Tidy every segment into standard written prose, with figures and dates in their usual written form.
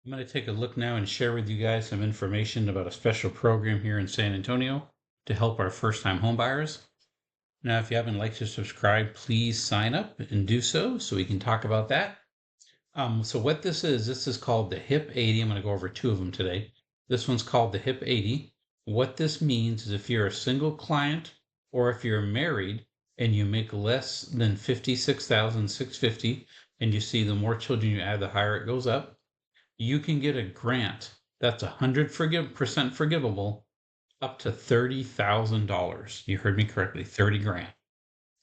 I'm going to take a look now and share with you guys some information about a special program here in San Antonio to help our first-time homebuyers. Now, if you haven't liked or subscribed, please sign up and do so we can talk about that. So what this is called the HIP 80. I'm going to go over two of them today. This one's called the HIP 80. What this means is if you're a single client or if you're married and you make less than $56,650, and you see the more children you add, the higher it goes up, you can get a grant that's 100% forgivable up to $30,000. You heard me correctly, 30 grand.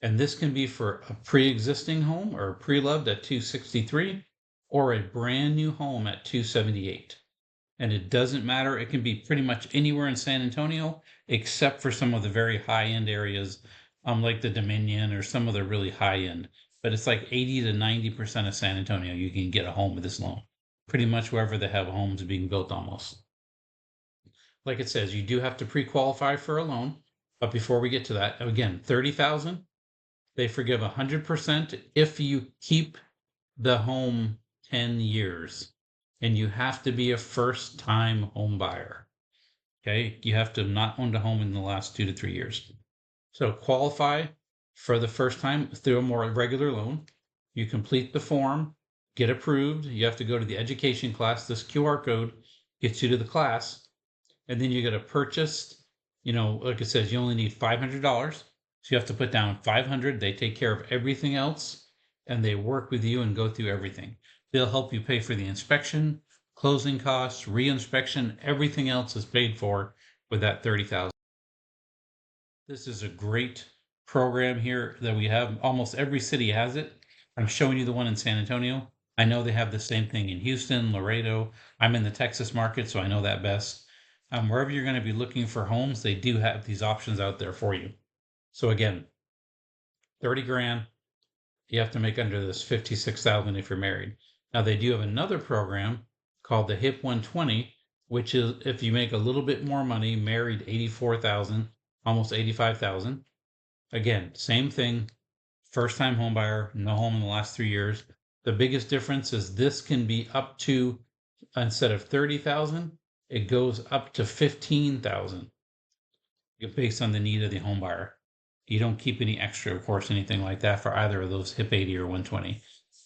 And this can be for a pre-existing home or pre-loved at 263 or a brand new home at 278. And it doesn't matter. It can be pretty much anywhere in San Antonio, except for some of the very high end areas, like the Dominion or some of the really high end. But it's like 80 to 90% of San Antonio, you can get a home with this loan. Pretty much wherever they have homes being built almost. Like it says, you do have to pre-qualify for a loan. But before we get to that, again, 30,000, they forgive 100% if you keep the home 10 years. And you have to be a first-time home buyer. Okay, you have to have not owned a home in the last 2 to 3 years. So qualify for the first time through a more regular loan. You complete the form, get approved. You have to go to the education class. This QR code gets you to the class, and then you get a purchase. Like it says, you only need $500. So you have to put down 500. They take care of everything else, and they work with you and go through everything. They'll help you pay for the inspection, closing costs, re-inspection, everything else is paid for with that 30,000. This is a great program here that we have. Almost every city has it. I'm showing you the one in San Antonio. I know they have the same thing in Houston, Laredo. I'm in the Texas market, so I know that best. Wherever you're going to be looking for homes, they do have these options out there for you. So again, 30 grand. You have to make under this 56,000 if you're married. Now they do have another program called the HIP 120, which is if you make a little bit more money, married 84,000, almost 85,000. Again, same thing, first time home buyer, no home in the last 3 years. The biggest difference is this can be up to, instead of 30,000, it goes up to 15,000 based on the need of the home buyer. You don't keep any extra, of course, anything like that for either of those HIP 80 or 120.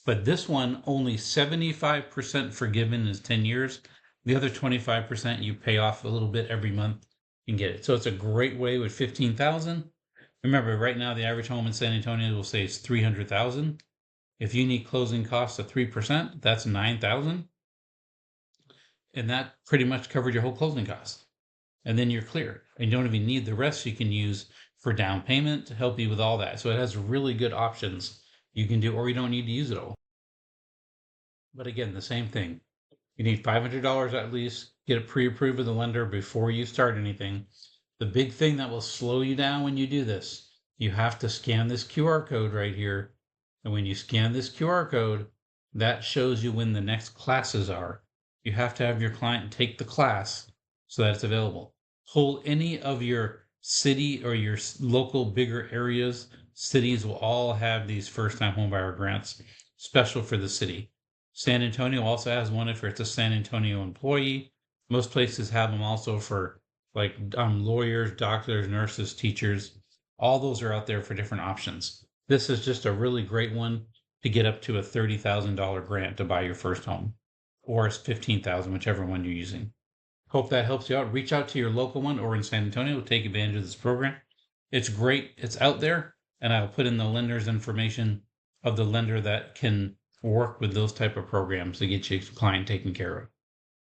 But this one, only 75% forgiven is 10 years. The other 25% you pay off a little bit every month and get it. So it's a great way with 15,000. Remember, right now the average home in San Antonio will say it's 300,000. If you need closing costs of 3%, that's 9,000. And that pretty much covered your whole closing costs. And then you're clear. And you don't even need the rest you can use for down payment to help you with all that. So it has really good options you can do, or you don't need to use it all. But again, the same thing. You need $500 at least, get it pre-approved with the lender before you start anything. The big thing that will slow you down when you do this, you have to scan this QR code right here. And when you scan this QR code, that shows you when the next classes are. You have to have your client take the class so that it's available. Pull any of your city or your local bigger areas. Cities will all have these first-time homebuyer grants, special for the city. San Antonio also has one if it's a San Antonio employee. Most places have them also for like lawyers, doctors, nurses, teachers. All those are out there for different options. This is just a really great one to get up to a $30,000 grant to buy your first home, or it's 15,000, whichever one you're using. Hope that helps you out. Reach out to your local one or in San Antonio to take advantage of this program. It's great. It's out there, and I'll put in the lender's information of the lender that can work with those type of programs to get your client taken care of.